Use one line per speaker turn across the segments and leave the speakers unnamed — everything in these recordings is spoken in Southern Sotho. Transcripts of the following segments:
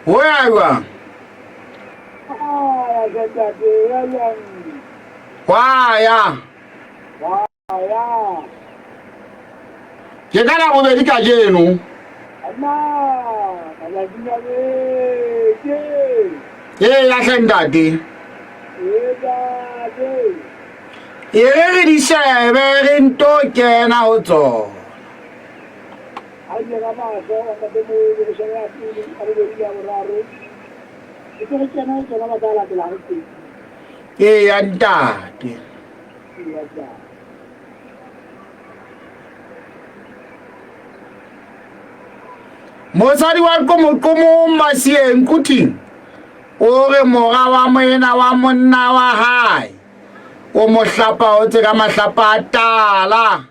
Where you are? Why? You gotta go to the yeah, I can daddy. Yeah, it is very in Tokyo now. Yeah, and daddy. Mosadi wa komo masieng kuthi o re moga wa moena wa monna wa hae o mo hlapa o tse ka mahlapa a tala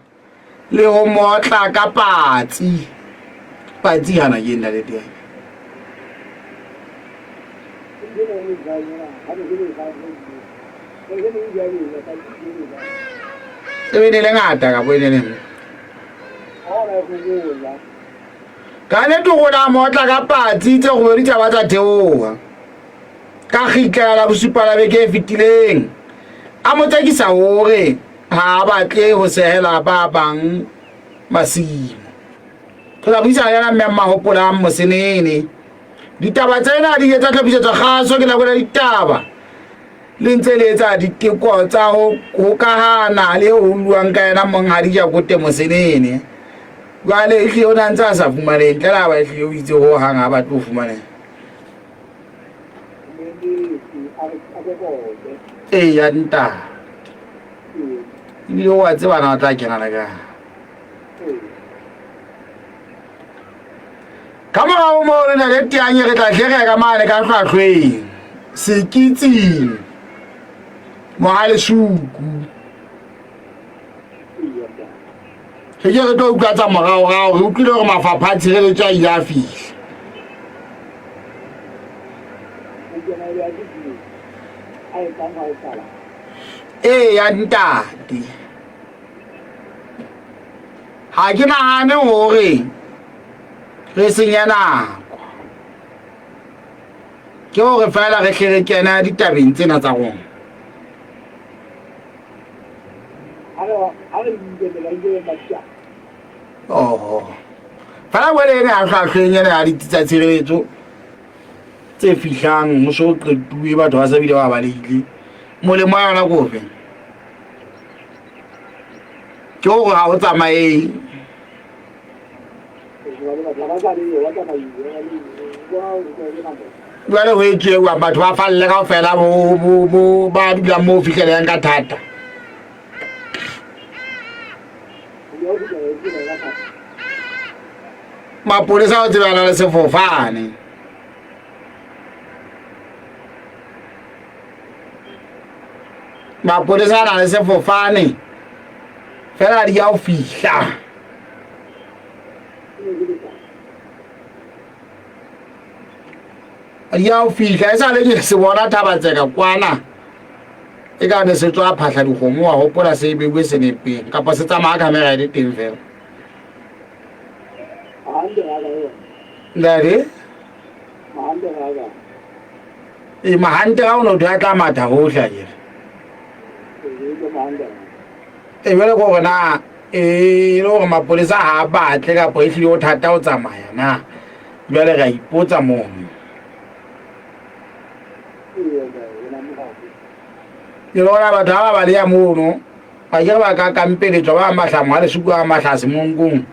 le ho motla ka patsi hana ke nna le teng le ngata ka boenele ka ne to go la motla ka patsi tse go di taba tsa theoga ka khitla la busupala beke fitileng a mo tsekisa hore ha batle ho sehela ba bang masimo tla buisa yana mmemma hopola mo senene ditaba tsena di etsa tlhapisetso kgaso ke la bona ditaba le ntse le etsa diteko tsa ho kahana le ho luang ka yana monghadi ja go temo senene Gale if you don't answer for money, tell her if you use your hang about to money. Hey, Yanta. You know what's one out like another. Come on, more than a little young like a man, I can't cry. See, Kitty. Mohale Shuku. Ke re to ka tsa morao o tlile go mafaphatsi re le tsa iafi ya ntate ha ke nahane hore re senya nako ke hore fela re hle re kena ditabeng tsena tsa rona Fala wele ne a hlahlonya ne a ditsa tshireletso tse fihlang mo so qetuwe batho ba sa bile ba balehile molemo ya yona kofe ke go ga o tsamaye Wale ho etse wa batho ba falle ka fela bo ba dula mo fihleleng ka thata Mapolesa o tsebana le sefofane Mapolesa na le sefofane fela di ya o fihla ya o fihla esa le ke se bona thabatseka kwana e ka ne se tswa phahla dikgomo wa hopola se be bwe senepeng kapa se tsamaya camera di teng fela Ndare mahante ga ono di atla matha go hlakere bele go gona le gore mapolesa ha batle ka poetlile o thata o tsamaya na jwale ga ipotsa mono ke lora batho ba ba le ya mono ba ke ba ka kampeletswa ba mahlamo a lesuku a mahlase monkong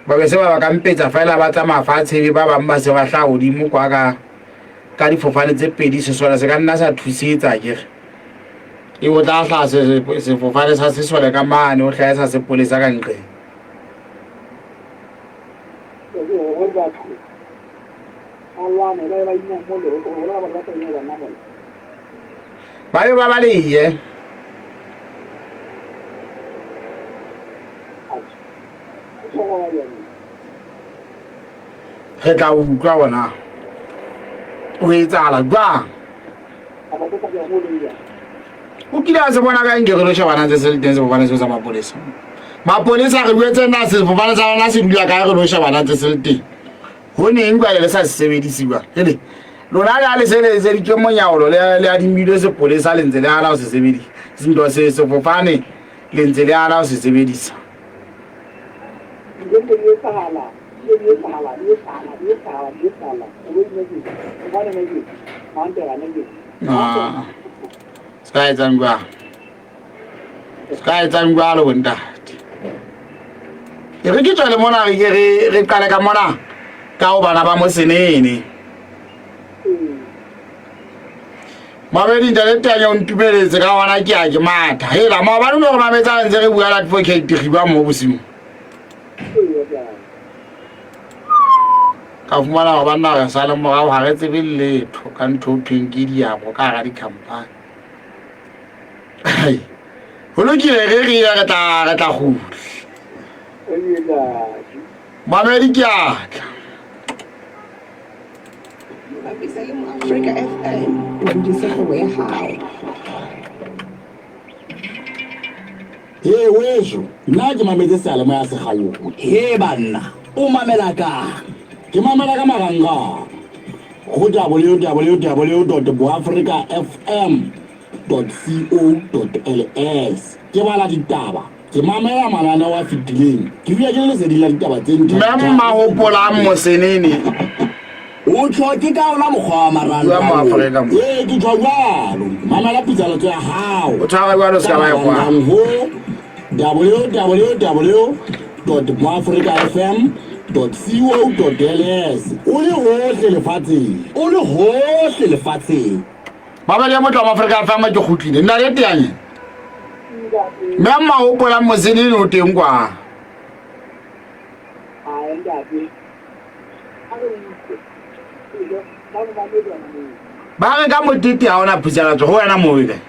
ba be se ba kampetsa fela ba tsa mafatshe ba ba se ba hla godimo kwa ka difofane tse pedi sesole se ka nna sa thusetsa kere e o tla hla sefofane sa sesole ka mane o hlaesa sepolesa ka nqeng ba be ba baleye re tla utlwa bona o etsala jwang o kile a se bona ka nke re lo shebana tse se le teng sefofane seo sa mapolesa re buetse nna sefofane sa rona se dula kae re lo shebana tse se le teng ho neng ba le sa sebedisiwa hele lona la le se di tlomonyaolo le a dimilo se polesa le ntse le ala o se sebedi zinto se fofane le ntse le ala o se sebedisa Sky Zangwa lo bontate e re ke tswa le mona re qala ka mona ka ho bana ba mo senene mabedi internet ya yo ntubeletse ka wana ke a ke matha hela ma ba no re mametsa ntse re bua la advocate giba mo bosimo ka fumana ba bana ga sala mo ga ga re tsebe letho ka ntho pinki dia go ka ga di company ai ho lo ke re ya ka tla go mabedi ke a
Africa FM,
Hey weso, nna ke mametse sale mo ya segayo.
He banna, o mamela ka.
Ke mamela ka maranga. Go www.boafricafm.co.ls. Ke bala ditaba. Ke mamela manana wa fitileng. Ke bua ke le se di la ditaba tse ntse.
Memma ho pola mo senene
O tloke ka ona mokgwa wa
bua mo
marang.
Afrika mo
Ke tlhogalo. Mamela pitsalo tsa hao.
o tshwara ba lo ska ba kwa
www.boafricafm.co.ls. O le hohle lefatsheng.
ba ba le motho wa Afrika fa ma ke khutlile nna le teanye memma ho pola mo senene o teng kwa ba re ka motiti ha ona phusela tso ho wena mo ile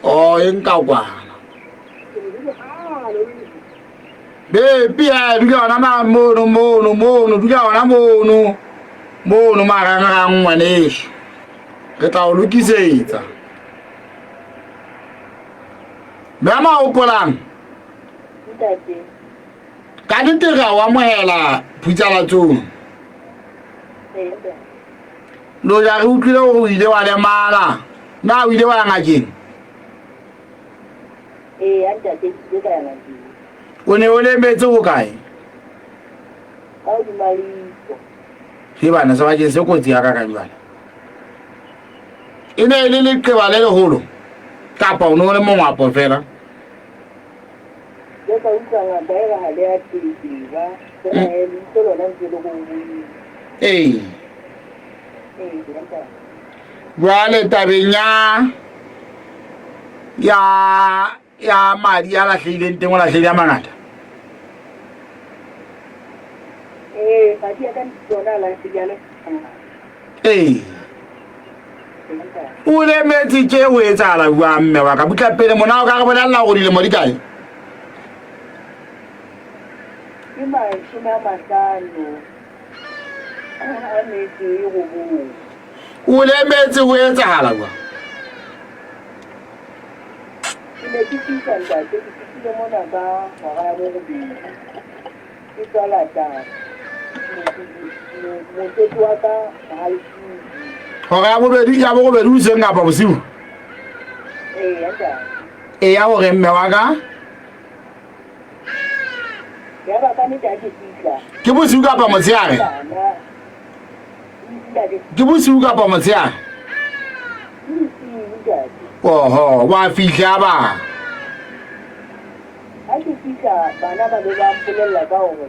o eng ka kwa be pia dula ona ma mono dula ona mono maranga ngwaneso re tla o lokisetsa mama o polang ka ditega wa mohela phutsala tsong lo ja re utlwile go ile wa le mala na o ile wa ngakeng
anta ke ka yana di
o ne o le metse go kae
ka di mali
he bana sa ba ke se kotsi ya ka ka jwana e ne le leqeba le leholo kapa o no le mongwapo fela
ya ka utlwa nga daela ha le a tiba ka e le lona ntse le go bui
ee
anta
jwale tabeng ya madi a lahlehileng teng o lahlehile a mangata
ka di ka tsona la sigale
ee
anta
o le metsi ke o etsala bua mme wa ka butla pele mona o ka re bolella go dile mo di kae
ke mai shina matano a ne ke go bua
o le metsi o etsala bua
ne ke tsitsa nta ke tsitsa mona ka ga mo go bi ke tsala ta mo ke tswa ka halisi
gore ya bobedi o seng kapa bosiu
anta
e ya gore mme wa ka
ya ba ka ni ta ke tsitsa
ke bosiu kapa motsheare ke bosiu kapa motsheare oho wa fihla ba
bana ba be ba mpolelela ka gore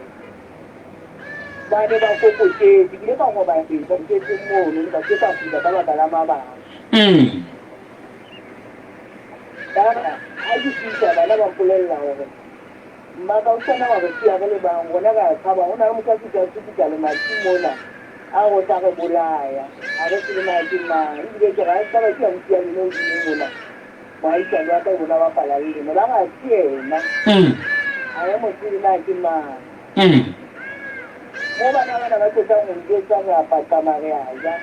ba ne ba kokotse ebile ba ngo ba ke mono ba ke ba fila ka baka la mabaka a ke fihla bana ba mpolelela gore mma ka o tsena wa re sia re le bang gona ka tshaba go na le mokasika sepika le mati mona a go tla re bolaya a re se le mati mang ebile ke ga taba ke ya mosia leno o dine mona moaisane wa ka bona ba pala le leno ba ga se ena a ya motsedi na ke mang mo bana bana ba tsetsang go ntsetsa go ya patama re a ja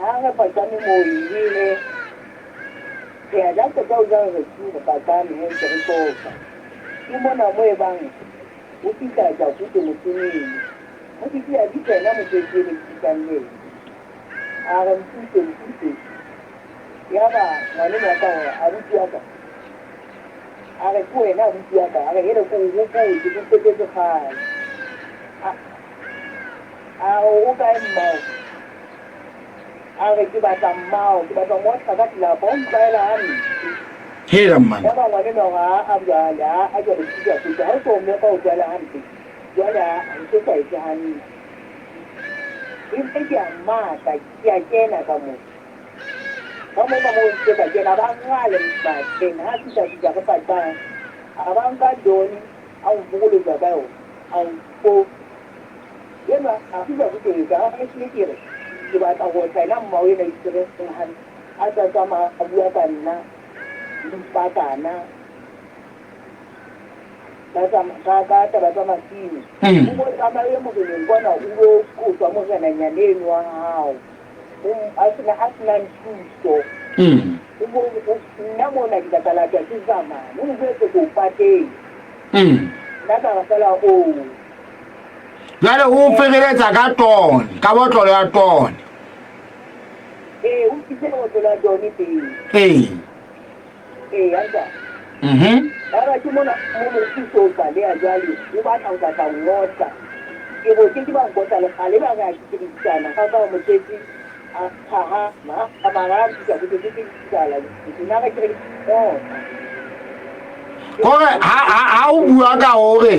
ha re patame mo ile ke ya ja tseka o ja re tsile patame he ke re tsoka ke mona mo e bang o fihla ja botse motseng mo ke ya di tsena mo ke ke re ditsanle a re mfutse ya ba ngwane ya ka a ruti ya ka a re ko wena ruti ya ka a re hele ko go ke tsetse kgale a o ka mmao a re ke batla mmao ke batla mo tla ka tla bo mbaela ami
hela man
ya ba ngwane no ga a bjala a jo re tsia tsia ha so me ka o bjala hantle jwale a se sa etse hani in ke ya mata ke ya kena ka mo mo ke ka kena ba ngale ba kena ha tsa tsa ka pata a ba nka doni a o bugolo ja ba o a o yena a fisa go ka a se kire ke ba ta go tsaya mma o ena itse han a tsa ma a bua ka nna mpakana ka taba tsa masimo o tsamaye mo ke bona o go tswa mo kana nyaneng wa hao a sena nthuso nna mona ke batla ka tsama mo go se go pateng nna ka fela o
jale o fegeletsa ka tone ka botlolo ya tone
o kitse go tlola doni
ee
anda ara ke mona mo thuso ka le a jale o ba tla ngota ke go ke ba ngota le kale ba ga ke tsana ka ba mo tsetsi a ha ma amara ke go ke tsala ke na ga ke
gore ha o bua ka hore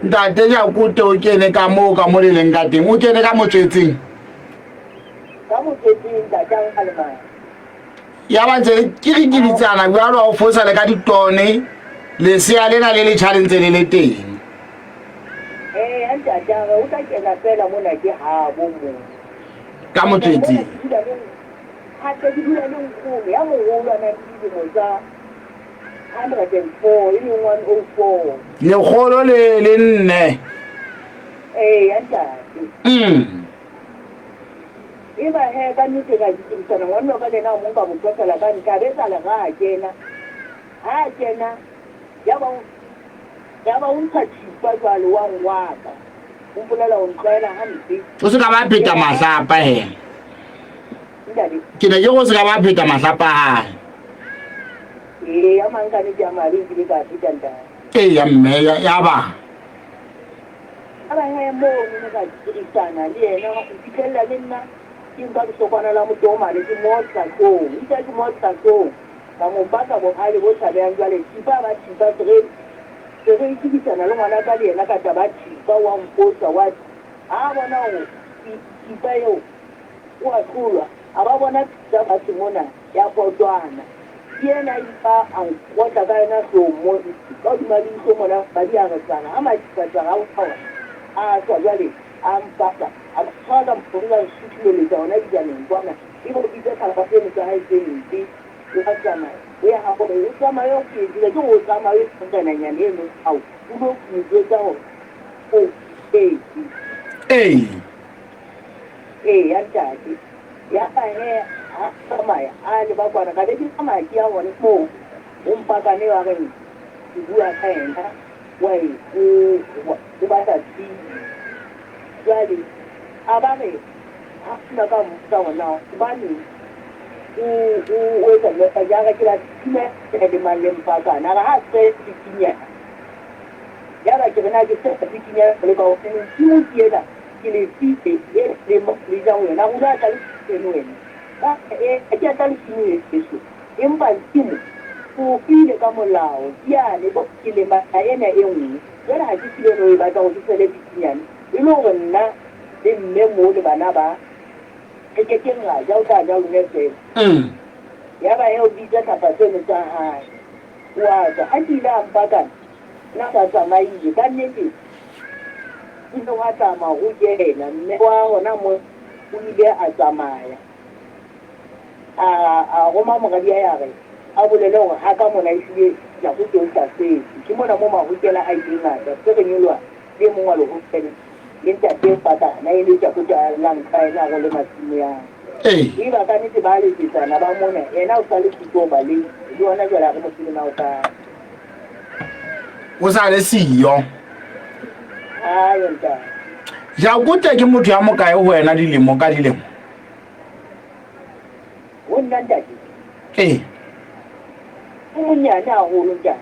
ntate ja kute o kene ka mo le leng ka teng o kene ka motswetsing
da jang alma
ya ba ntse ke re ke ditsana bua lo o fosa le ka ditone le sea lena le le challenge le le teng
anta jang o ka kena fela mona ke ha bo mo
ka motswetsing
ha te di dula le go ya mo go la na di mo za 104 ini 104
le golo le nne
anta iba he ka nite ka ditšana ngwana ka lena mo ka botsela ka nka be tsala ga a kena ya ba untsa tshipa jwale wa ngwaka o bolela o ntlela hampe
o se ka ba pheta mahlapa he
ndadi
ke ne go se ka ba pheta mahlapa ha
ya manga ni jamari di ka pitanda
ya mme ya ba
aba he mo ni ka ditšana le yena o pitella le nna imba so kwana la mo toma le di motsa ko ita di motsa ko ka mo baka bo hali bo tsabe an jwale tiba ba tiba tere ke tsana le ngwana ka le yena ka taba tiba wa mposa wa a bona o tiba yo wa khulwa aba bona taba simona ya potwana yena ipa an kwata ka na so mo ka di mali so mona ba di aga tsana ama tsaka ha o tsawa a tswa jwale ampaka akufaka mfunga shikile zaona ijani ngwana ibo bizeka la paseni za haize ndi ukasama we hapo usama yoki zile jo usama we funga na nyandeno au udo kuzeza ho yantati ya ane asama ya ali bakwana kade kama kia woni ko umpaka ne wa gani ibua kaenda wai ubata ti jali abane afuna ka mutawana bani weza le kajaga kila kile de male mpaka na ha se tikinya yara kibana ki se tikinya le ko ni tieda kile fite le mo le jawo na uda tali tenwe ka ya tali kini yesu imba timu ku file ka molao ya le bo kile ma ayena enwe yara ha kile no ba jawo kile tikinya ilo wonna din me mo le bana ba ke nga jau ta jau ne se ya ba yo bi ta pa se ne ta ha wa ta akila mpaka na ta samai ka ne ti ino hata ma huje na ne wa ona mo unile a tsamaya a goma mo ga dia ya re a bolele go haka mo na isile ya go tsa se ke mo na mo ma hujela a dinga da se ke nyolwa le mo wa lo go tsene yenta te pata na ile tsa kuta lang kai na go le masimo ya iba ka ni te ba le tsa na ba mona ena o sale ki to ba le di ona jela go mo sile na o ka
o sa le siyo
hayo ntate
ja kutle ke motho ya mokae ho wena dilemo ka dilemo
o nna ntate o monyane haholo ntate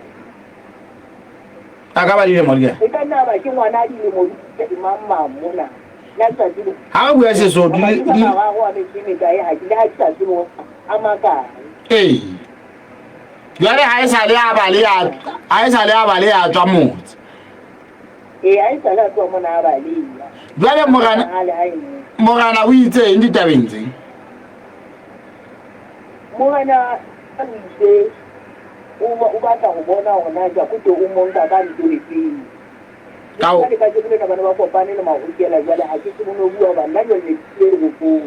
a ka ba dilemo di
e ka nna ba ke ngwana dilemo di mamma mona la tsa dilo
ha re bua Sesotho
ga go a metsime kae ha ke le ha ke sa tsebo a makae
jwale ha e sa le a ba le ya tswa motse
ha e sa le a tswa mona a balia
jwale morana o itseng ditabeng tse
morana a itse o batla go bona gona ja ko te o monka ka ntho e feng ka ke bile na bana ba kopane le mahokela jwale ha ke se bono bua ba nna jwale le go go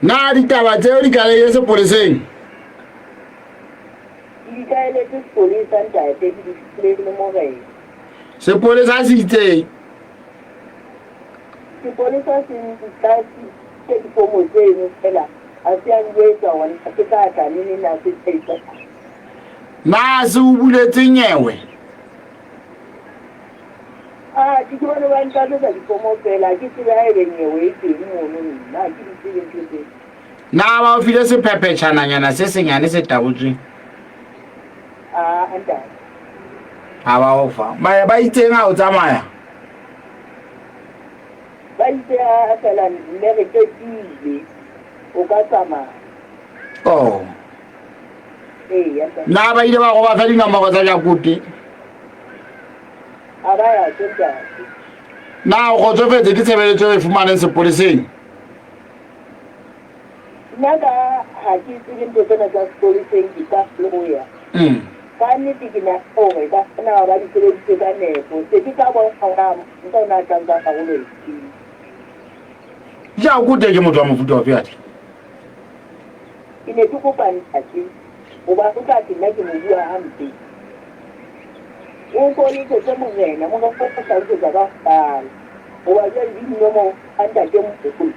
na ditaba tseo di ka le sepoleseng
di ka ile ke polisa ntate di le mo gae
sepolesa se itseng
sepolesa se ntasi ke difomo tseno fela a se a ngwetsa wana ke ka tla nene na se tsaitsa
na se o buletse nyewe
ke bona ba nka difomo fela ke se ba ebe nyewe e teng mono nna ke di tsebe ntse
na ba o file sephephetšhananyana se senyane se tabotsweng
anta
ha ba o fa ba itseng ha o tsamaya
ba itse a fela nne re ketile o ka tsamaya
na ba ile ba go ba fa dinomoro tsa jakuti
a ba ya tsenta
na o gotsofetse ke tshebeletso e fumaneng sepoleseng
nna ka ha ke tsebe ntho tsena tsa sepoleseng ke ka floya ka nnete ke na gore ka na ba di sebedise ka nepo se ke ka bona gona ntse o na tlang ka karolo e
jakuti ke motho wa mofuta ofe ate
ke ne ke kopa ntate goba o tla tena ke mo bua hampe o nkoletse morena mo ka tlhalosetsa ka fala goba jale di dinomo a ntate mogolo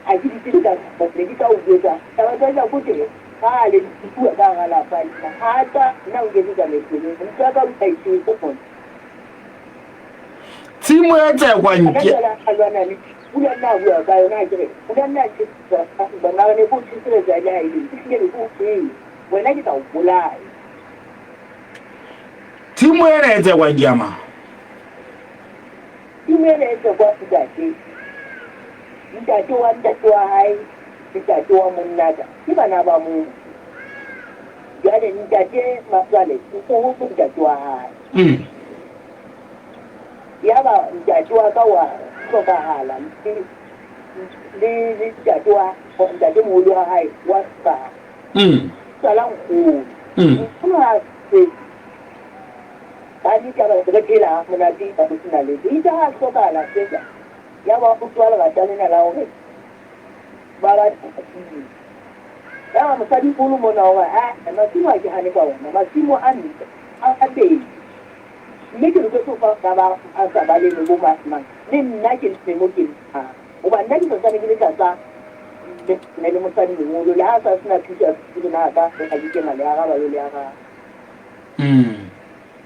ha ke di tsebe ka ne ke ka o jetsa taba tsa jakuti ga le di bua ka ga lapa nna ha tla nna o ketsetsa mesele ntse ka o tsaise ko bona
tshimo e tsekwa nke
Ula na bua ka yona ke ula na ke ba na ne go tsitse ja ya ile ke le go ke wena ke ta o bolai
tshimo e re tsekwa diama
imele tse kwa tsate ntate wa hai ntate wa monnaka ke bana ba mo jale ntate masale go go ntate wa hai ya ba ntate wa ka wa sokahala le jadwa go ntate moholo wa hae wa sa salang go kuma se ba di ka ba re tela mona di ba tsena le di ja sokahala se ya ba go tswala ga tana la hore ba ba ya mosadi polo mona wa masimo a ke hane ka ona masimo a nne a be mme ke re go fa ba a sa ba le mo masima le nna ke se mo ke o ba nna ke tsana ke le tsa ne le mosadi mo le ha sa sina thusa ke na ka ga ke male ya ga ba le ya ga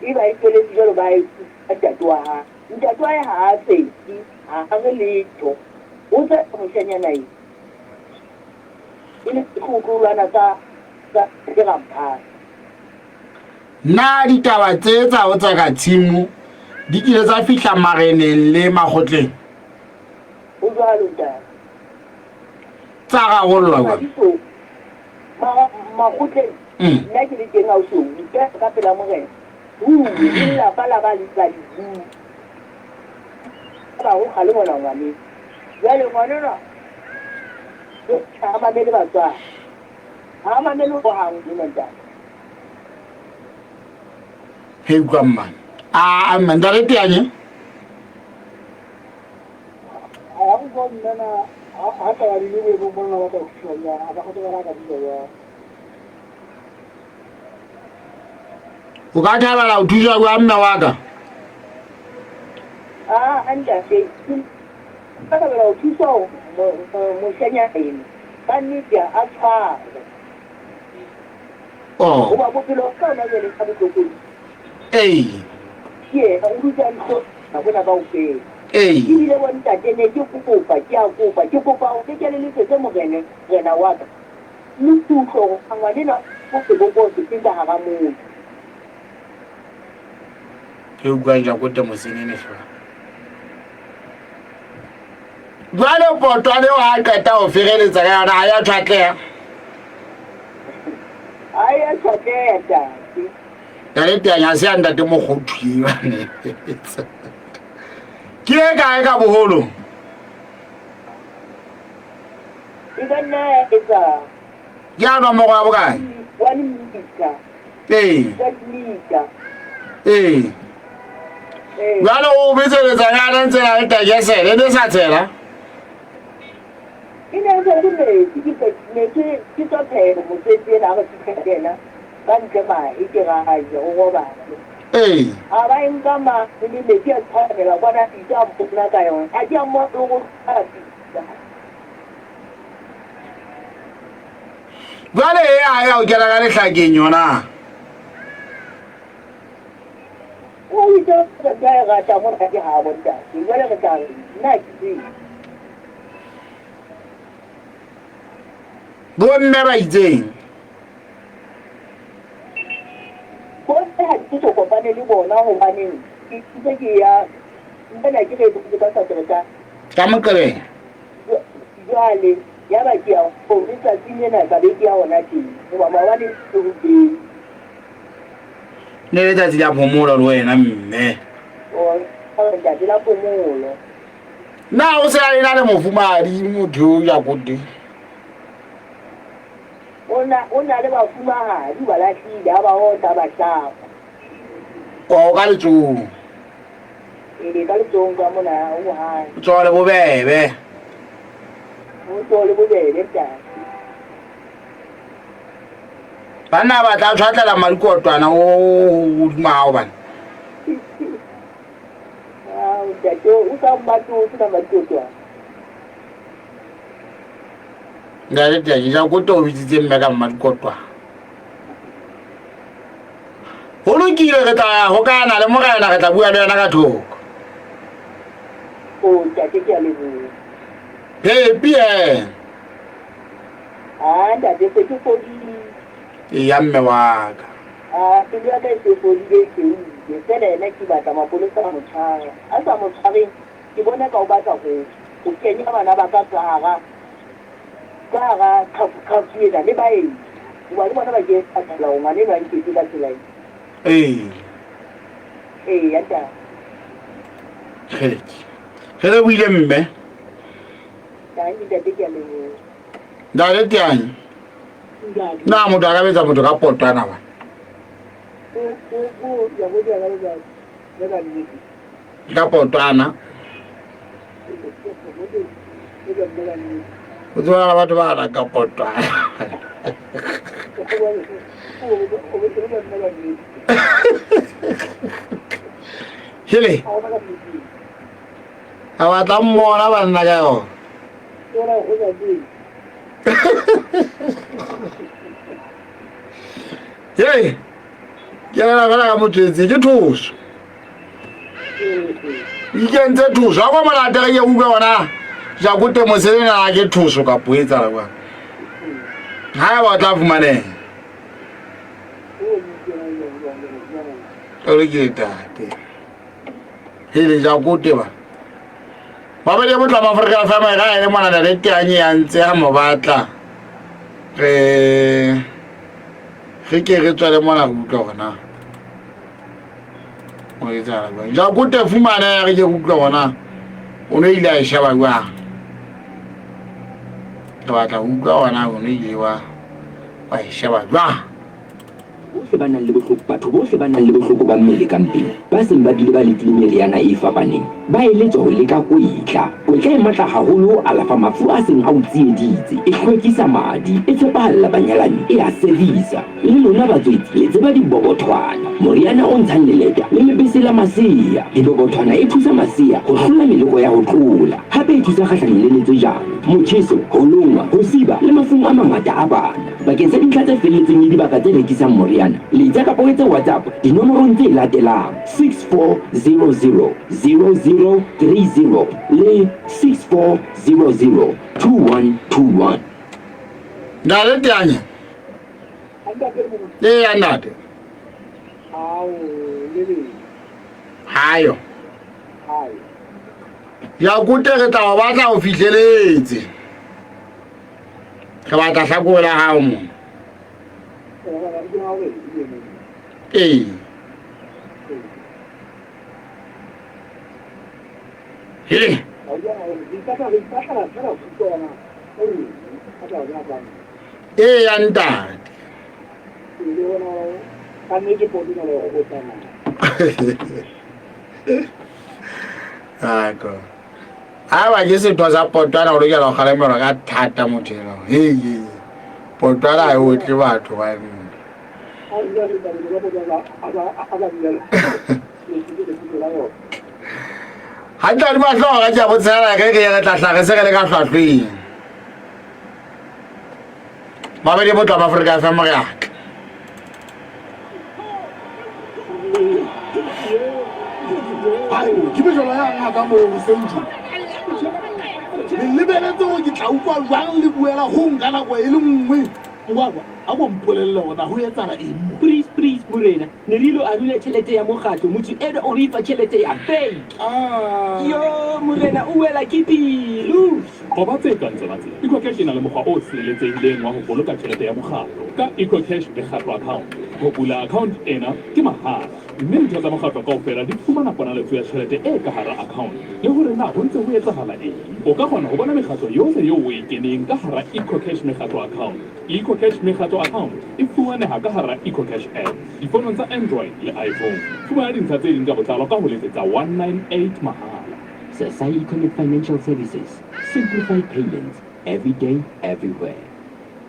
e ba ikele dijalo ba e ntatwa ya ha se ha ga le to o tsa mo shanya nai ile go lwana ka ke ga mpa
na ditaba tse tsa o tsa ka tshimo di kile tsa fihla mareneng le magotleng
o jalo nta
tsa ga go lwa
magotleng nna ke le teng a o so ke ka pela mo gena illa bala ba le tsa di ba go khale mona ngwane jale ngwana na ha mamele ba tswa ha mamele go hang dinanta
he kwa man mandare tianye
ang go nna ha ta ri le go bona wa ta tshonya ba go tsara ka diyo
o ka thabela o thusa kwa mme wa ka
anda ke ka thabela o thusa mo shenya ene ka nitya a tshwa o ba bophelo ka na le ka botlhokodi Ke o ruta ntho na bona ba o fe. Ile wa ntate ne ke kopa o ke le letse morene rena wa ka. Lututlo ngwanena go se go se tsinda ha ga mo.
Ke utlwa ja go te mosenene fela. Jwale potwa le wa qeta ho fereletsa ka yona ha ya tshwatleha.
Aya tshwatleha.
Ya le teng ya se anda te mo gothui bane. Ke kae ka boholo?
Ibana eza.
Ya no mo ga bokae?
1 liter.
Jwale o bitseletsa ngana ntse la digesele le sa tshela.
Ina sa le ke tsa phela mo tse na ga tshela ba ntse ba itira ga o ba. Aba ingama ni le ke tshela kwa na tsa mpona ka yona. A di mo go
Jwale ya o kela ka lehlakeng yona.
O itse ga ga ta mo ka di ha bonta. Jwale ga ta na ki.
Bomme ba itseng.
Bonne ha ke go kopane le bona ho baneng. Ke ke ya nna ke re ka sa tsaka.
Ka mokere.
Jwale ya ba ke ya go bitsa tsine ka be ke ya ona teng. Ba mabane tsubi.
Ne le tsa ya phomolo le wena mme.
O ga di la phomolo.
Na o se a ina le mofumadi motho ya gode.
Ona le ba fumahadi ba lahlile ha ba hota ba tla.
O ka letso.
Ka letso ka mona o ha.
Tso le bobebe.
O tso le bobebe ta.
Bana ba tla tshwatlela malikotwana o dimao bana.
O sa mbatho o sa mbatho.
Ngale tja ja go to bitsitse mme ka malikotwa. Ho lokile re tla ho kana le morena re tla bua le yena ka thoko.
O tja ke ya le bu.
Pie.
Nda de se ke fodi.
Ya mme wa ka.
Ke ya ka se fodi ke tsela ena ke batla mapolesa mo tshwara. A sa mo tshware ke bona ka o batla go kenya bana ba ka tsara. Ka kafiyela le bae wa le bona ba ke tsala o ngane ba ke ka tsela ya ta
hele buile mme
ta ni da ke le
da le tiang na mo da ka betsa motho ka potana ba
ya go ya ga ni
ka potana o tswa batho ba ra ka potana hele awa tla mmona ba nna ka yo ye ke la bana ka motsetse ke thuso ikentse thuso a kwa malata ke utlwe ona ja go te moselena a ke thuso ka poetsa la kwa ha ba tla fumane o le ke tate hele ja go te ba ba le motla Afrika fa ma ga ene mona le teanye ya ntse ha mo batla ke re tswa le mona go utlwa gona o etsa la ja go te fumane ya ke utlwa gona o ne ile a shaba kwa ka batla go utlwa gona o ne ile wa shaba kwa
bohle ba nang le bohloko ba mmele ka mpeng ba seng ba bile ba le meriana e fapaneng
ba eletswa ho leka kwetla e matla haholo a lafa mafu a seng a utsieditse e hlwekisa madi e tshepahalla banyalani e a servisa le lona batswetsi le tseba dibobothwana moriana o ntshang leleta le lebese la masea dibobothwana e thusa masea ho hlola meloko ya ho tlola hape e thusa kgahlanong le letsejana motjheso ho longwa ho siba le mafung a mangata a bana bakeng sa dintlha tse felletseng le dibaka tse rekisang moriana letsa kapa o etse WhatsApp dinomorong tse latelang 6400 0030 le 6400 2121
Ndale Tianya. Andate. Hayo. Ya kuteketa wa batla o fihleletse. Ka batla hlakola ha mo. Eh. He. Andate. Ako. Awa jese twa potwana o lokela go galemela ka thata mothelo. Hey. Potwana ai o tle batho ba mo. Ha tla di ba hloga ja botsela ke ya tla tlhage se le ka hlwahlweng. Ba be di botla ba Afrika fa mo ya.
Ke be jona ya ngaka mo senju le lebeletse go ke tla utlwa jwang le buela go nka nako e le nngwe ngwakwa a bo mpolelele gona go etsala eng
please morena ne rilo a dule tšhelete ya mokgatlo motho ene o re ifa tšhelete ya fake yo morena o wela ke pelo
Goba tse kang tsena tse EcoCash e na le mokgwa o sireletsehileng wa ho boloka tjhelete ya mokgatlo ka EcoCash mekgatlo account ho bula account ena ke mahala mme ntho tsa mokgatlo kaofela di fumana ponalefo ya tjhelete e ka hara account le hore na ho ntse ho etsahala eng o ka kgona ho bona mekgatlo yohle eo o e keneng ka hara EcoCash mekgatlo account EcoCash mekgatlo account e fumaneha ka hara EcoCash app difonong tsa Android le iPhone fumana dintlha tse ding ka botlalo ka ho letsetsa 198 mahala
Sasai Economic Financial Services. Simplified payments. Every day, everywhere.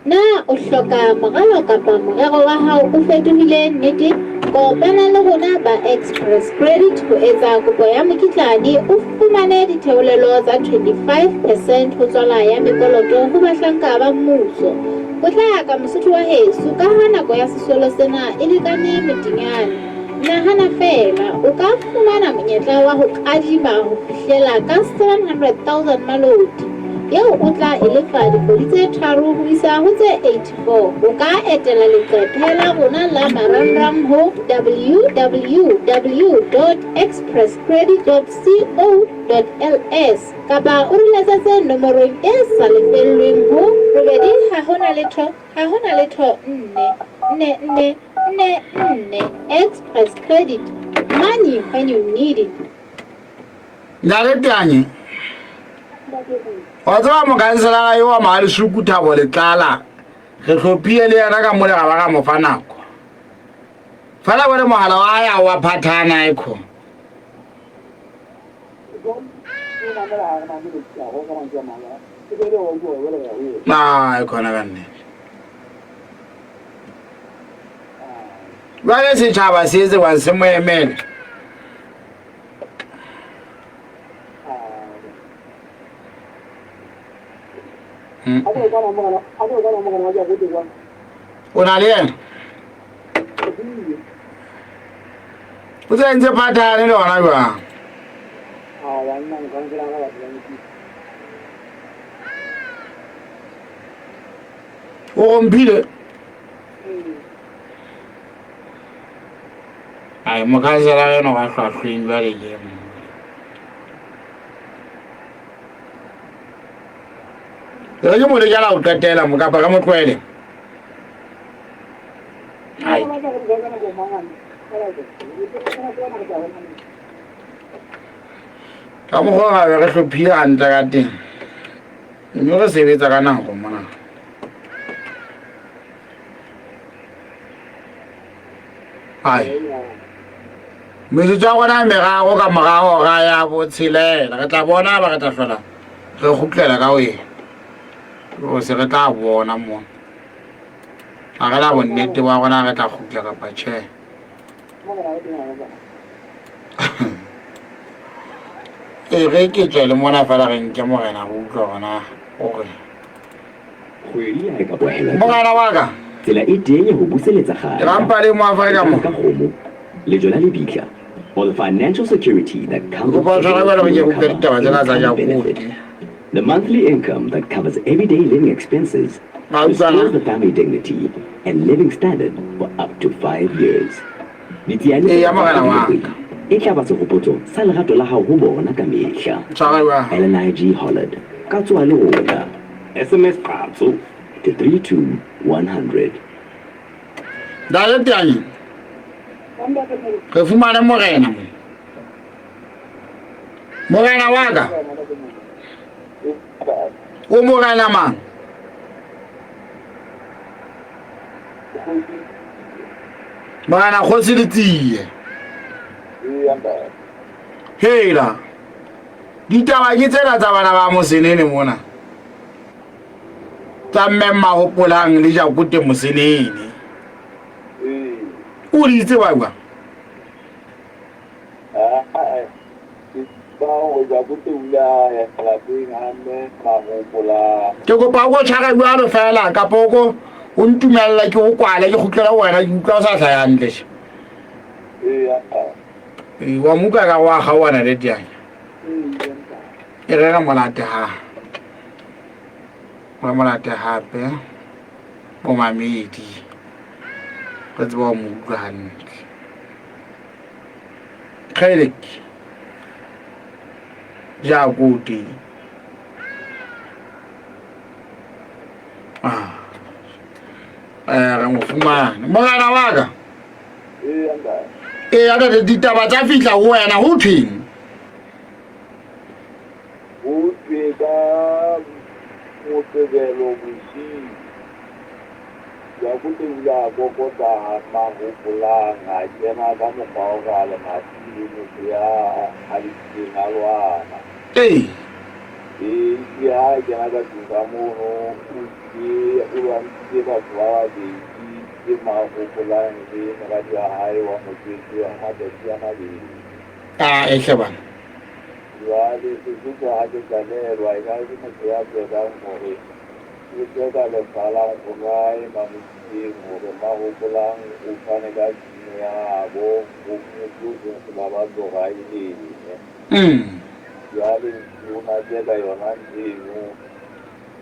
Na o hloka moralo kapa morero wa hao o fetohile nnete kopana le rona ba Express Credit ho etsa kopo ya mokitlane o fumane ditheolelo tsa 25% ho tswala ya mekoloto ho bahlanka ba mmuso ho tla ka mosotho wa heso ka ha nako ya sesolo sena e lekane medinyane nahana fela o ka fumana monyetla wa ho kadima ho fihlela ka 700,000 maloti eo o tla elefa dikgwedi tse 3 ho isa ho tse 84 o ka etela leqephe la rona la marangrang ho www.expresscredit.co.ls kapa o re letsetse nomorong e sa lefellweng ho 4 Express Credit. Money when you need it.
Ndale Tianya. Wa tsaba mo kansela yo wa mahali sukuta bo le tlala re hlopile le yana ka mole ga ba ga mo fa nako fela bone mohala wa ya wa phathana ikho ikona kanne ba le setšhaba se etse wa se mo emele o na le yena o tsentse phathane le ona jwang o gomphile ai mokansela yona wa hlwahlweng jwale ke re ke mo le jala o qetela mo kapa ka mo tlwele ai ka mo go ga re hlophile hantle ka teng mme re sebetsa ka nako mona ai metsotso ya gona merago ka morago ga ya botshelela re tla bona ba re tla hlola re gutlela ka wena o se re tla bona mona a re la bonnete wa gona re tla gutla kapa tšhe e ge ke tswe le mona fela re nke morena go utlwa gona gore
kgwedi ha e ka boela
mogala wa ka
tsela e teng ho buseletsa kgale
rampa le mo Afrika mo
ka kgomo le jona le bitla or the financial security that comes
Go
with
tshwara
the
ba re ke go ditaba tsena tsa ja
benefit.
go
The monthly income that covers everyday living expenses
Ga o
restores
utlwana?
the family dignity and living standard for up to 5 years. Ditseane
Ee, ya mogala wa ka.
e tla ba segopotso sa lerato la hao ho bona ka mehla.
tshwara ba
LNIG Holland ka tswa le rona. SMS Qatso to 32100.
da le teng re fumane morena mo morena wa ka o morena mang morena kgotsi le tsie hela ditaba ke tsena tsa bana ba mosenene mona tsa mmemma gopolang le jakote mosenene o di itse ba kwa ke kopa go tshwara jalo fela ka poko o ntumelela ke go kwala ke gutlela wena ke utlwa o sa tlhayantle wa muka ka wa ga wana le tiang e rena molate ha wa molate hape bo mamedi re tseba mo utlwa hantle khailek ja kuti re mo fumane mogana wa ka ya ka ditaba tsa fihla go wena go thweng
motebelo bosiu jakote ula kokota magopolang a kena ka mokgwa o ga le matile motho ya galefileng a lwana
ee
ke ha kena ka tuka mono o lwantile batho ba babedi ke magopolang le moradi wa hae wa motswetsi wa matsatsi a mabedi
e hle bana
jwale sesotho ha ke tlalelwa e ka ke motho ya tswekang gore o tsweka lefalang go nwae mamosing gore magopolang o fane ka tshimo ya gabo go motsotong sela ba tloga e lene jwale o na tseka yona nteno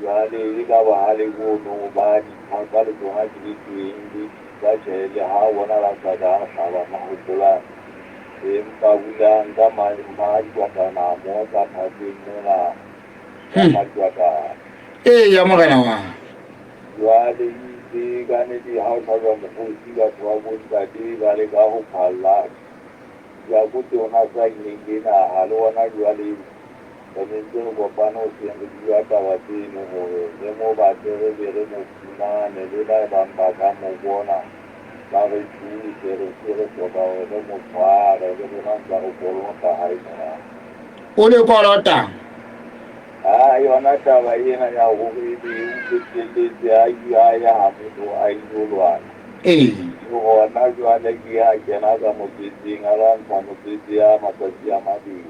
jwale e ka bagale bono ba ditlhaka le tsona ke le tweng ba tšhele ga bona ba sa ka tlhaba magopolang empa bulang ka madikatana mo ka phaseng mola ka madikatana
ee ya morena wa
jwale itse ka nnete ga o tlhabja mogosi batho ba bontate ba le ka go phalla jakote ona sa ineng ke naga le ona jwale tshwanetse re kopane o seng re dua taba tseno gore le mo batle re be re mo fumane le ba bang ba ka mo bona ba re thuse re se re hloka gore re mo tshware re bona ntsa go kolota ga e morago
o le kolota
yona taba ena ya gore e utlweletse a ya ga motho a ilolwana
ee
gona jwale ke a kena ka motsetsing a lwantsha motsetse ya matsatsi a mabedi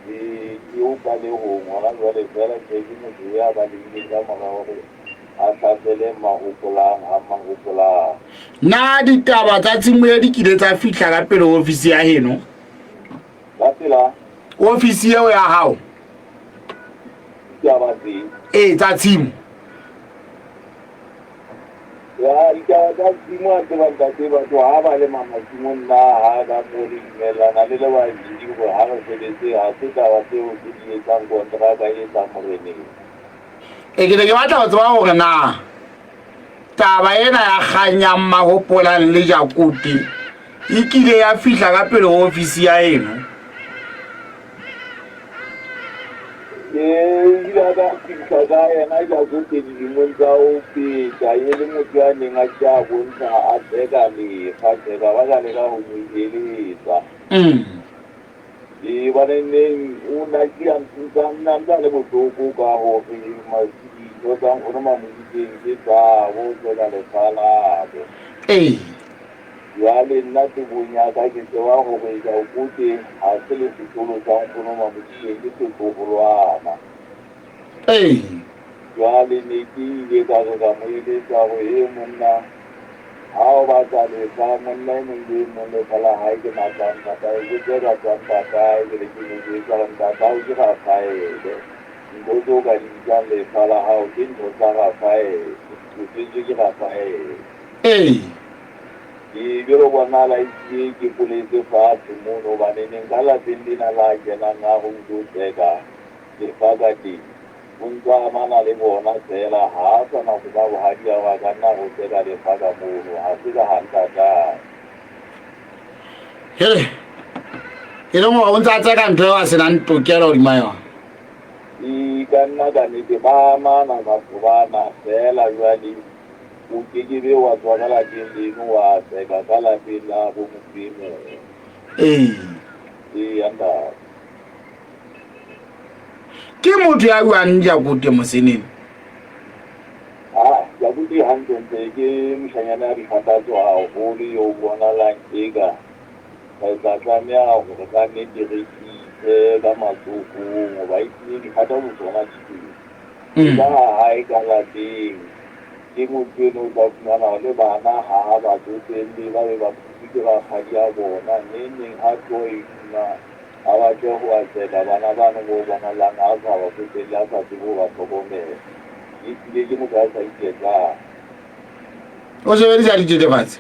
ke opa le gong gona jwale fela ke motho ya balengile ka mora gore a tlhasele magopolang a magopolang
na ditaba tsa tshimo ya di kile tsa fihla ka pele ofisi ya heno
ka tsela
ofisi eo ya hao
ditaba tse
ee tsa tshimo
ya ditaba tsa tshimo a tsebantate batho ga ba le mamatsimong na ga ka mo le dumelana le babedi gore ga re sebetse ga se taba tseo ke di etsang kontraka e etsang moreneng
e ke ne ke batla go tseba gore na taba ena ya kganyang magopolang le jakote e kile ya fihla ka pele ofisi ya eno
Ila ka fihla ka yena ja go te dilemong tsa o feta e le motho ya neng a tša bontsha a tseka lefa tseka ba ka leka go mo eletsa ba neneng o nakia ntsa le botlhoko ka gore dijo tsa nkgono mamoditseng ke tsabo tseka lefa labo jale nna tebong yaka ke tseba gore ja okote ga se le setolo sa nkgono mamoditseng ke setlogolwana jale ne ke ile ka re ka mo eletsa gore e monna ga o batla lefa monna e mong le mong lefa la gae ke matantata ke tse ka tswang tatae ke re ke mosetsa gore tatao ke rafaele ntho tse o ka di bitsang lefa la gago ke ntho tsa rafaele o tsetswe ke rafaele ke bjelo bonala itse ke poletse fatshe mono baneneng ka lapeng lena la kenang ga go ntse o tseka lefa ka teng o ntse amana le bona fela ga a sana go ka bogadi ya go a ka nna go tseka lefa ka mono ga se ka gantatae
hele e leng gore o ntse a tseka ntho eo a senang tokelo godima yona
ka nna ka nnete ba amana batho bana fela jale o kekebe wa tswa ka lapeng leno wa tseka ka lapeng la bo mofemelo anda
ke motho ya buang Jakute Mosenene
Jakute hantle ke moshanyana ya dikgathatso haholo yo bonalang eka ka tlameha gore ka nnete re itse ka matsokong goba itse dikgathatso tsona diteng ka gae ka lapeng ke motho eno o tla fumana le bana ga ba tsotselle ba be ba thusi ke rakgadi ya bona neng a tlo e funa a batle go a tsela bana bano bo bonalang a sa ba tsotselle a sa tsebo ba tlhokomela e tlile ke motho a sa iketlang
o sebedisa dithethefatsi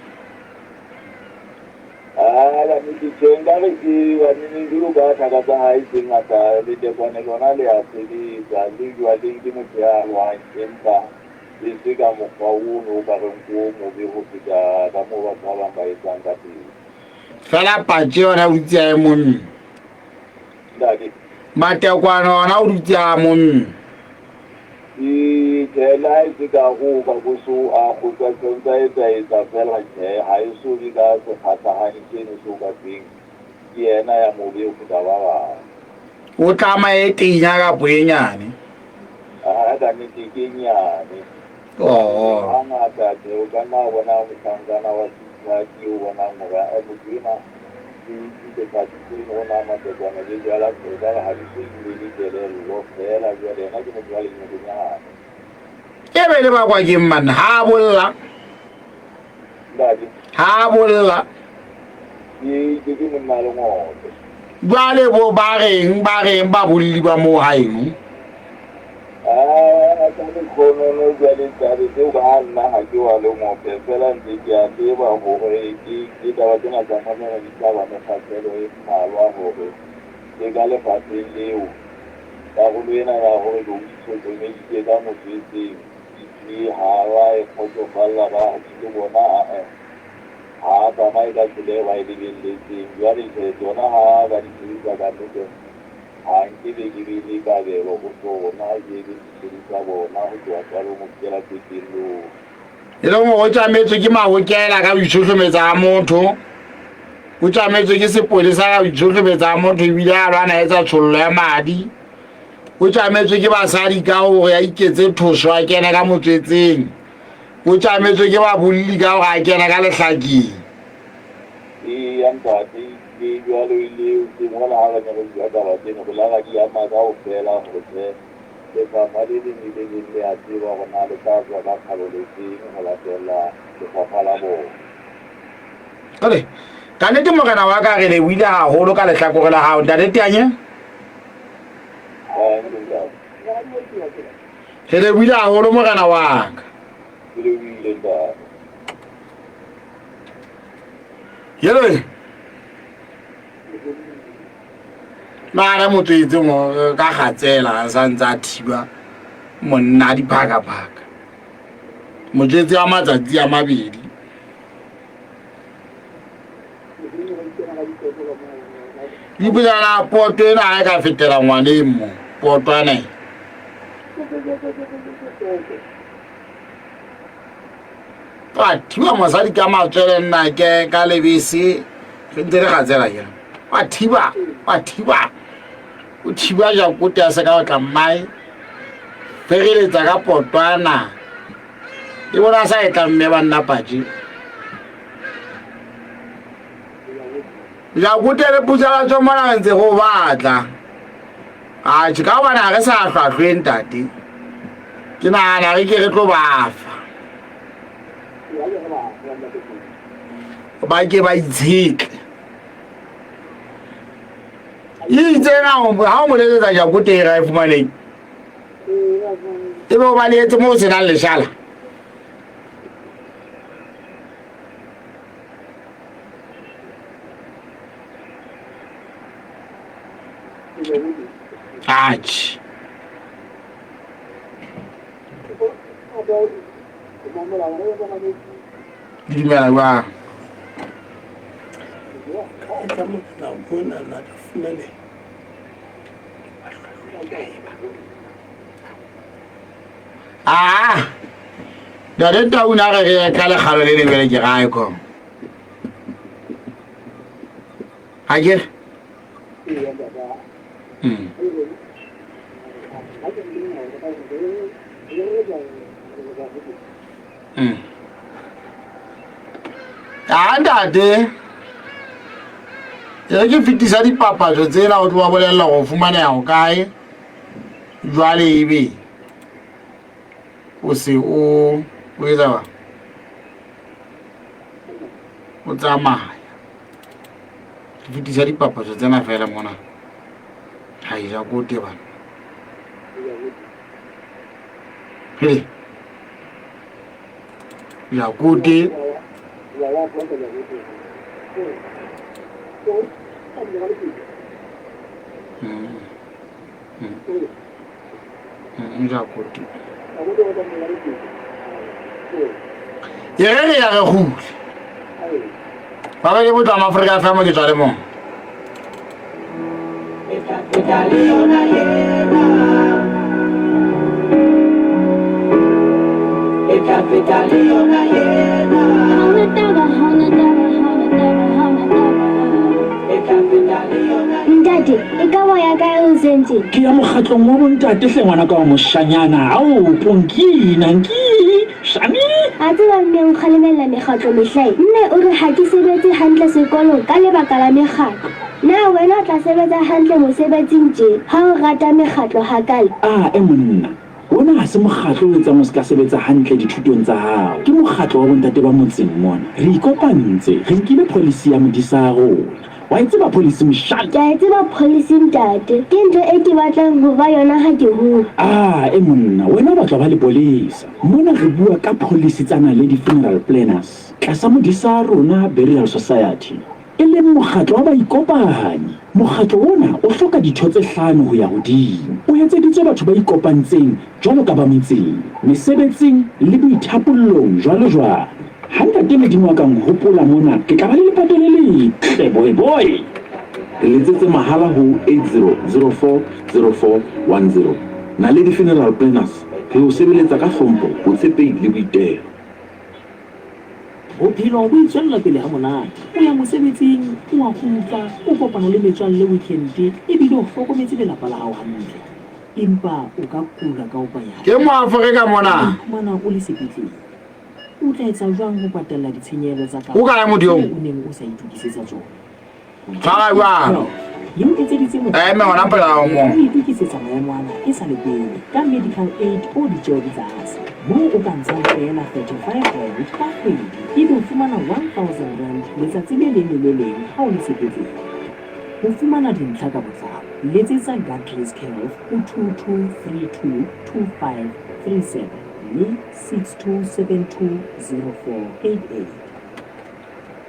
diteng ka re ke baneneng dilo ka tlhaka tsa gae tse ngata letekwane lona le a sebetsa le jwaleng ke motho ya lwang empa le se ka mokgwa ono o ka reng ko mobe go feta ka mo batho ba bang ba etsang ka teng
fela patše yona o dutse a e monne matekwane ona o dutse a monne
tela e se ka go ka boso a go tswa tsa etsa fela ke ha e so di ka se kgatlhagane tseno se o ka teng ke yena ya mobe o feta ba bang
o tlama e tenya ka poenyane
ka nnete ke nyane hangata ke o ka nna bona mohlankana wa sesadi o bonang gore motho ena o na matekwane le jala ka ga di se ile di kelello fela jale ena ke motho wa lenyakonyane
e be le bakwa ke mmanna ha bolla
ke monna le ngoto
jwale bo ba reng ba bolli ba mo haeno
ka dikgonono jale tsabe tseo ka nna ga ke wa le ngope fela ntse ke a tseba gore ke taba tsena tsa mamela di tla ba mekgatlhelo e mmalwa gore ke ka lefatsheng leo karolo ena ya gore lo itlhokomeditse ka motho e tseng itse ga ba e kgotsofalela ba ke bona ga tsamaye ka tsela e ba e lebeletseng jwale tsona ga ba di dirisa ka nnete ga nkebe ke bele kabelo go tsona ke le didirisa bona go tloa tsalo mo kela petelong
e leng gore o tlametswe ke mahokela ka boitlhotlhometsa ga motho o tlametswe ke sepolesa ka boitlhotlhometsa ga motho ebile a lwana etsa tshololo ya madi o tlametswe ke basadi ka gore a iketse thoso a kene ka motswetseng o tlametswe ke babolli ka gore a kene ka lehlakeng
ntate ke jalo ile ke mola ga ba nyaka di taba tseno go laga di ama ka go fela gore lefapha le lengwe le le a tseba go na le ka tswa ka kgaloletseng go latela lefapha la bona
ole ka nnete mogena wa ka re leboile gagolo ka letlhakore la gago ntate teanye re leboile gagolo mogena wa ka
ke lebile ntate
yele maana motswetseng ka gatsela a santse a thiba monna a diphaka-phaka motswetse wa matsatsi a mabedi dipolana poto ena ga e ka fetela ngwaneng mo potwane wa thiba mosadi ka matswele nna ke ka lebese re ntse re gatsela ke wa thiba o thiba ja kote ya se ka o tla mai fegeletsa ka potwana e bona sa e tla mme ba nna patši ja kote le putsala tswa mona ntse go batla a tshi ka bana re sa hlwahlwe ntate ke nagana re ke re tlo bafa ba ke ba itsheke itsena ha o moletsetsa ja kote e ra e fumaneng e be o ba leetse mo o senang leshala Ach. Dimela ba. Da denta una re ka le galo le lebele ke ga iko. Age. Ntate e ke fitisa dipapatso tsena o tlo ba bolella go fumaneha go kae jwale ebe o se o etsa ba o tsamaya ke fitisa dipapatso tsena fela mona ha e ja kote bana hele ya kote ja kote ya re gole ba ba le botla Afrika fa mo ke tswa le mo
Ntate, e ka wa ya ka o sentse.
Ke ya mokgatlong wa bontate hle ngwana ka moshanyana. Ao ponkina nki. Shani.
A tseba mme o kgalemella mekgatlo mehlai. Nne o re ha ke sebetse hantle sekolong ka lebaka la mekgatlo. Na wena o tla sebetsa hantle mosebetsing tje ha o rata mekgatlo hakale.
Monna. Wona ha se mokgatlo o etsang o se ka sebetsa hantle dithutong tsa hao. Ke mokgatlo wa bontate ba motseng mona. Re ikopantse, re nkile policy ya modisa a rona. Wa tseba policy mshaka.
Ke tseba policy ntate. Ke ntho e ke batlang ho ba yona ha ke hola.
Monna, wena ba tla ba le polisa. Mona re bua ka policy tsana le di-funeral planners. Tlasa modisa a rona Burial Society. E leng mokgatlo wa ba ikopanyi. Mokgatlo ona o hloka ditho tse 5 ho ya hodimo. O etseditswe batho ba ikopantseng jwalo ka ba metseng, mesebetsing le boithapollong jwalo. Hanga ke medimo ka hopola mona ke ka ba le lepato le letle boy. Re letsetse mahala ho 80040410. Na le di-funeral planners re o sebeletsa ka hlompho ho tshepehi le boitelo.
Bophelo bo itswella pele ha monate. O ya mosebetsing, o a kgutla, o kopana le metswalle weekend, ebile o hlokometse lelapa la hao hantle. Empa o ka kula ka opanya.
Ke mo Afrika mona.
Mana o le sepetlele. O tla etsa jwang ho patella ditshenyehelo tsa ka?
O ka ya modiong.
O neng o sa itukisetsa tsona.
Tshwara jwang?
Yin etseditse mo.
Me ona pela o mo.
O itukisetsa maemo ana e sa le pele ka medical aid o ditjeo tsa ase. Mo o ka ntshang fela 35 rand ka kgwedi. Ebe o fumana 1,000 rand letsatsi le leng le le leng ha o le sepetlele. Ho fumana dintlha ka botlalo, letsetsa Guardrisk Health o 2232 2537 le 62720488.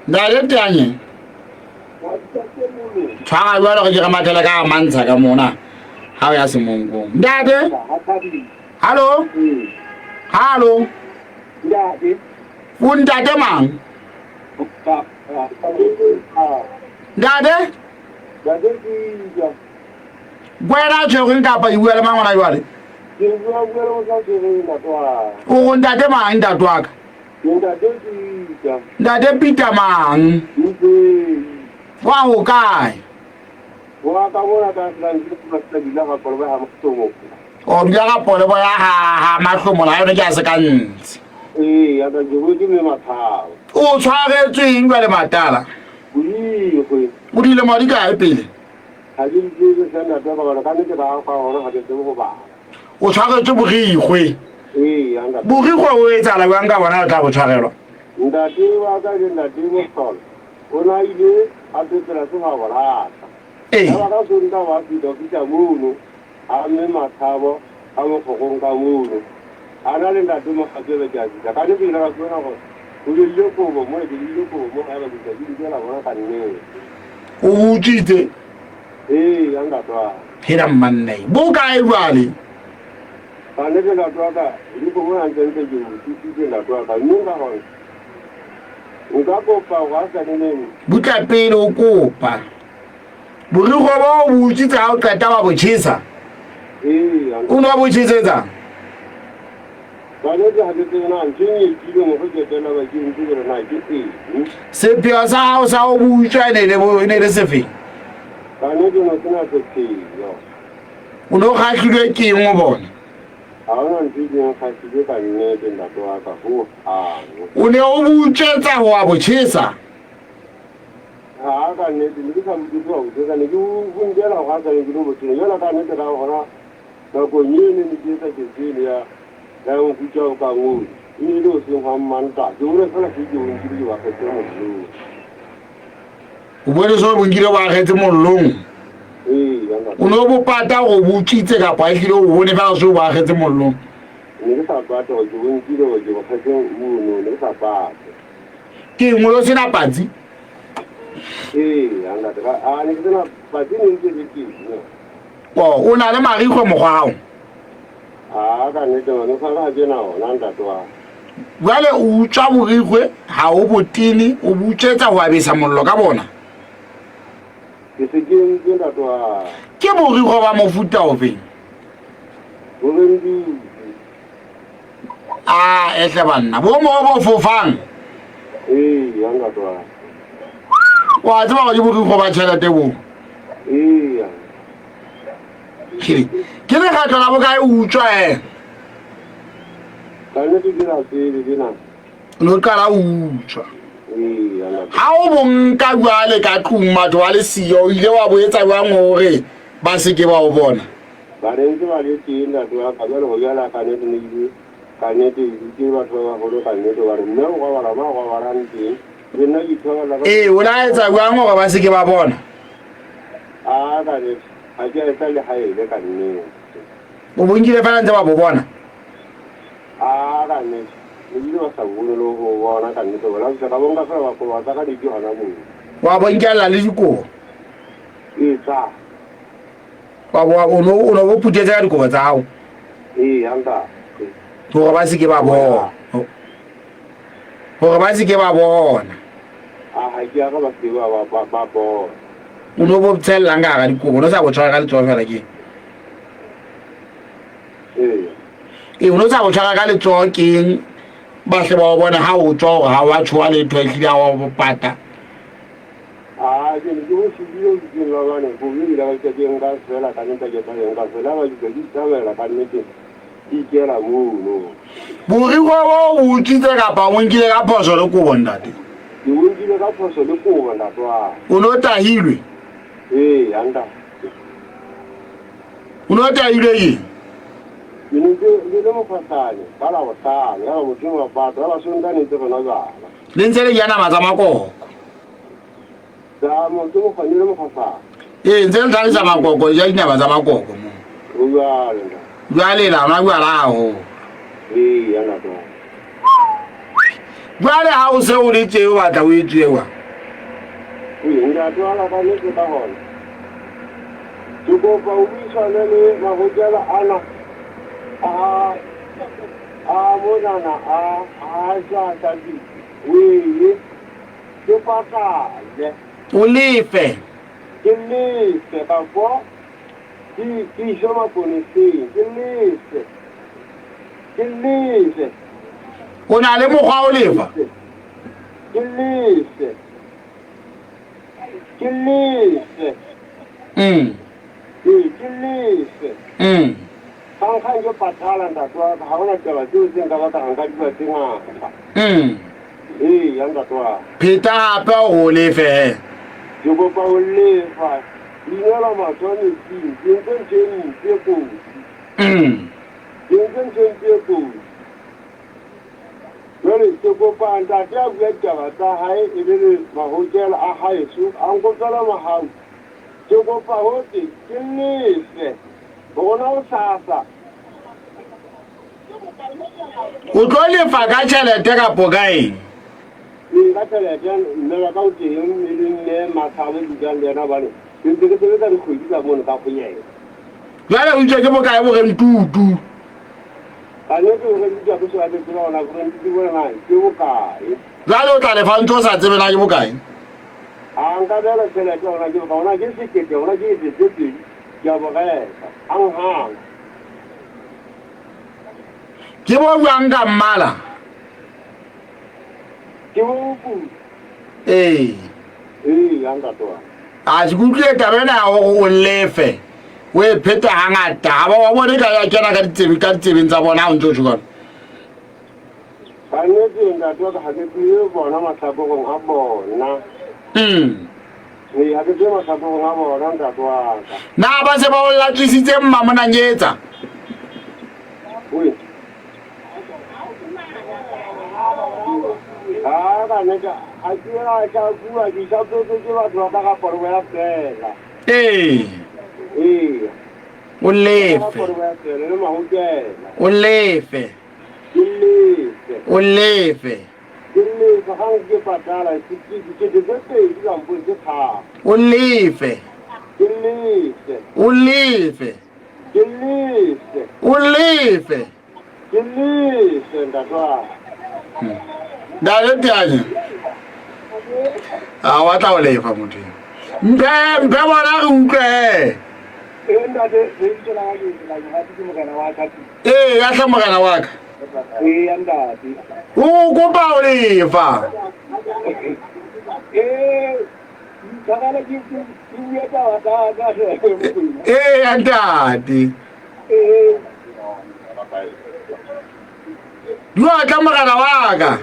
Nale tanye. Tshwara jwalo ke mathela ka mantsha ka mona. Ha o ya semongong. Ntate? Hallo? Hallo?
Ntate?
Ntate mang? Ntate? Wena tshwere ka pa iwa le mangwana jwale
ke bua mo sa tsere na twa
o go ntate mang ntate wa ka ntate Peter mang wa ho kae
wa ka bona ka tla dila ga polo ba mo
o dila ga polo ba ha mahlomo la yone ke a se ka ntse
ya ka je go di me mathao
o tshwaretsweng jwale matala o dile mo di kae pele
ha di di se na twa ba ka ne ke ba ka hona ha ke se go ba
o tshwaretswe bogigwe
anga
bogigwe o etsala bjang ka bona o tla go tshwarelwa
ndati wa ka ke ndati mo sol ona ile a tsela se ga bona ba ka so nda wa di do kita muno a me mathabo a mo go ka muno ana le ndati mo ga tsebe ja di ka ne ke la go na go o le go mo mo di le go mo ga ba di di la bona ka ne
o utsitse
anga twa
hira manne bo kae jwale
ka ne ke la twa ka di go mo ntse ntse di di la twa ka nunga ho nka kopa wa sa ne
butla pele o kopa borigo ba o utsitse ha o qeta wa botjhisa o no botjhisetsa
ba ne ke ha ke tsena ntse ke mo go ke tsena ba ke ntse re na ke
sepia sa hao sa o butswa ne le sefe
ka ne ke no tsena se yo
o no khahlilwe ke eng o bona
a ona ntse ke khahlilwe ka nne ke nda twa ka ho
o ne o butsetsa ho wa botjhisa
ha ka ne ke sa mutse ho ka ne ke go ndela ho ka ne ke no botse yona ka ne ke ra hona ka go nyene ni ke sa ke tsile ya ga o butsa ka ngo ni lo se ho manta ke o re fela ke ke o ntse ba ka tsena mo
o bone so bongile ba getse mollong o no bo pata go butsitse ka pa ile o bone ba so ba getse mollong
ne ke sa pata go ntse go je ba ka tsena mo ne sa pata
ke ngolo sena patsi
anga ka a ne ke tsena patsi ne ntse ke
o na le marigo mogwao
ka ne ke no sa ga jena ona nda twa
jwale o utswa borigwe ha o botini o butsetsa ho abesa mollo ka bona
ke se ke nda twa
ke borigo ba mofuta o feng
go rendi
ehle banna bo mo bo fofang
anga twa
wa tseba go di borigo ba tšhelete bo ke le ga tlola bo kae o utswa
ka ne ke dira se dina
no kala o utswa ha o bonka jwale ka tlung matho wa le siyo ile wa boetsa jwang hore ba se ke ba o bona
ba re ntse ba le tšena twa ka jalo go yala ka ne ne ile ka ne ke ba tloga go ka ne to ba re nna go ba ma go ba ran teng le nna ke tloga la
o la etsa jwang hore ba se ke ba bona
ka ne a ke etsa le haele ka ne
o bonkile fela ntse ba bo bona
ka ne le ba sa bone lo go bona ka ne to la se ka bonga fela ba ko ba ka di hona mo
wa bonkela le dikobo
tsa
wa o no bo putsetsa ka dikobo tsa hao
anga
gore ba se ke ba bona gore ba se ke ba bona
ha ke ga ba se ba bona
o no bo tselang ka dikobo no sa bo tshwara ka letsogo fela ke o no sa bo tshwara ka letsogo keng ba hle ba o bona ha o tswa gore ha wa tshoa letho e tlile wa bo pata
ke ne ke go shibile ke la bana go ile ga ke nka fela ka nta ke tla nka fela ba di tsamela ka nnete di kera mo
borigo bo o utsitse kapa o nkile ka phoso le kobo ntate
di unkile ka phoso le kobo nna twa
o no tahilwe
anda
o no tahilwe eng
le mo fatane ba la botane ya mo tsoma ba ba sondane tse bona bana
le ntse le yana matsa makoko
da mo tsoma fa le mo fatane
ntse le tlalisa makoko ya dinaba tsa makoko mo
o jale
jwale la na bua laho
yana twa
jwale ha o se o le tseo batla o etsewa
nda twa la ka ne ke ta hona tuko pa u bisa le mahojala ana monana ja tadi we ke patale
o lefe
ke lefe ka bo Ki iso maponeseng. Ke lese.
O na le mokgwa o lefa.
Ke lese. Ke lese. Ke lese. Hang yo patala ntatwa ha hona taba tseo tse nka batla nka di tse ngata. Yanga twa.
Pheta hape o lefe.
Yo go pa o lefa. Dinela matone tsi, tse ko. Tse ko. Well, so go pa anda ya bua taba tsa hae e le mahotela a hae so a go tsala mahau. So go pa hote ke lefe. Bona o sasa.
O tlo lefa ka tšhelete ka pokaeng.
Ka tšhelete nne ba ka o teng e le nne mathabe dijang lena bane. Ke ke sebetsa dikgwedi tsa bona ka go yena.
Jwale o itse ke bokae bo re ntutu.
Ka ne ke re di go sa le tsona go re di bona ke bokae.
Jwale o tla lefa ntse o sa tsebe na ke bokae.
A nka dela tšhelete ona ke bona ke sekete ona ke ditse ya bogela hang.
Ke bo buang ka mmala.
Ke bo bu. Yanga twa.
A se kutlwe tabena o lefe. We pheta hangata ha ba wa bone ka ya kena ka ditsebeng tsa bona o ntse tshwana.
Ba ne ke nda twa ga ke tsile bona matlhapong a bona. Ha ke tsema matlhapong a bona nda twa.
Na ba se ba o latlisitse mma mona nyetsa.
Ka ne ka a tsira ka bua di sa tsoto ke ba twa ka porwa ya fela.
O lefe. O lefe. O lefe. O lefe. O lefe. O lefe. Dale tianye. A wa tla o lefa motho. Mbe bona re utlwe. Ya hla mogana wa ka. O kopa o lefa. Ya ntate. Yo tla mogana wa ka.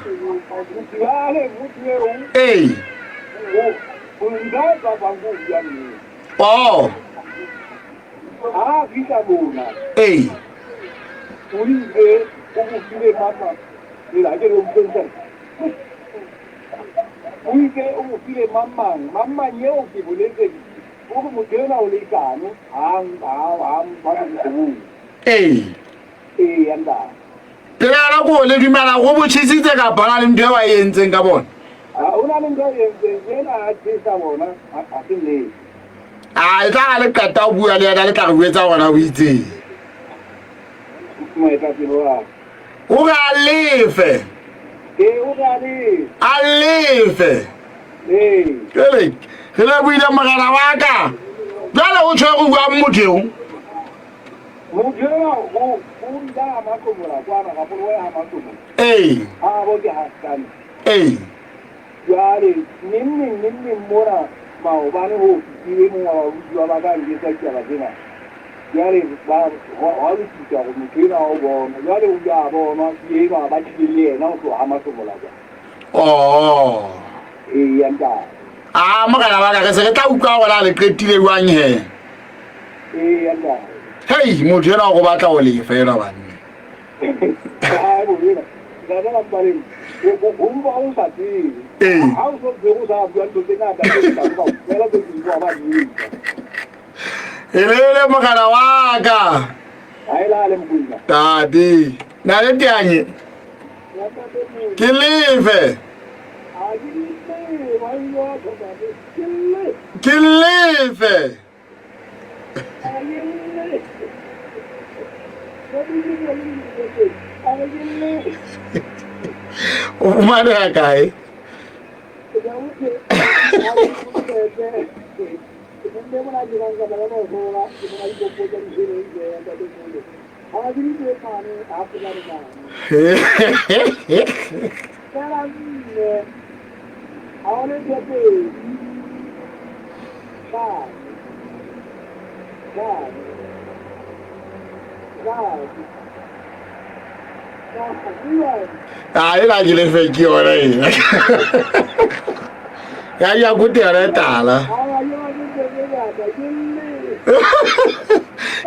Oh.
Vita bona. Uri o file mama. Ila ke o pensa. Uri ke o file mama nyeo ke boletse. O mo tena o le kano, hang ba go. Anda.
Tela go le dimela go botšhisitse ka bana le ntwe ba yentseng ka bona.
Una le ntwe yentseng yena a tsisa bona a tsile.
E tla le kata o bua le ya le tla go etsa gona o itseng. O ga lefe.
O ga lefe.
A lefe. Ke le buile mogala wa ka. Jwale o tshwere go bua motheo.
Motheo o nda makomola kwana ga bolo ya makomola. A bo ke haskan. Jwale nini mora maobane ho fitile mo wa bua ba ka le tsa tsela tsena. Jwale ba wa le tsa go motho o bona. Jwale o ya bona ye ba ba tsile yena o tlo ha makomola ba. Yanda.
Mogala wa ka ke se ke tla utlwa gona le qetile jwang he.
Yanda.
Hey, motho ena go batla o lefa ena banne.
Bo bona. Ga ba pare. O mba o sa tsi. Ha o so go sa bua ntse ka ta ka ba. Fela ke bua ba ni.
Ele mogala wa ka.
Ai la le mbula.
Tati, na le tianye. Ke lefe. Ke lefe. O fumane ha kae?
Kemudian mana jangan kata orang orang kita lagi berbuat jadi ini ya jadi itu. Hari ini dia mana apa lagi mana? Sekarang ni awalnya dia tu, kan,
Ah, ela que ele fez aqui, olha aí. E aí a guteira tá lá.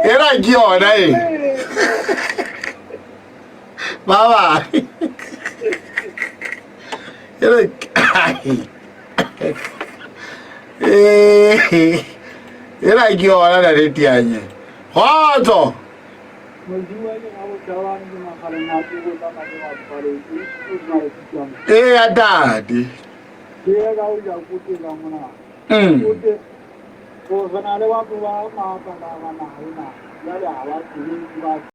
Era aqui, olha aí. Baba. Era era aqui, olha na retianya. Roto. Adadi.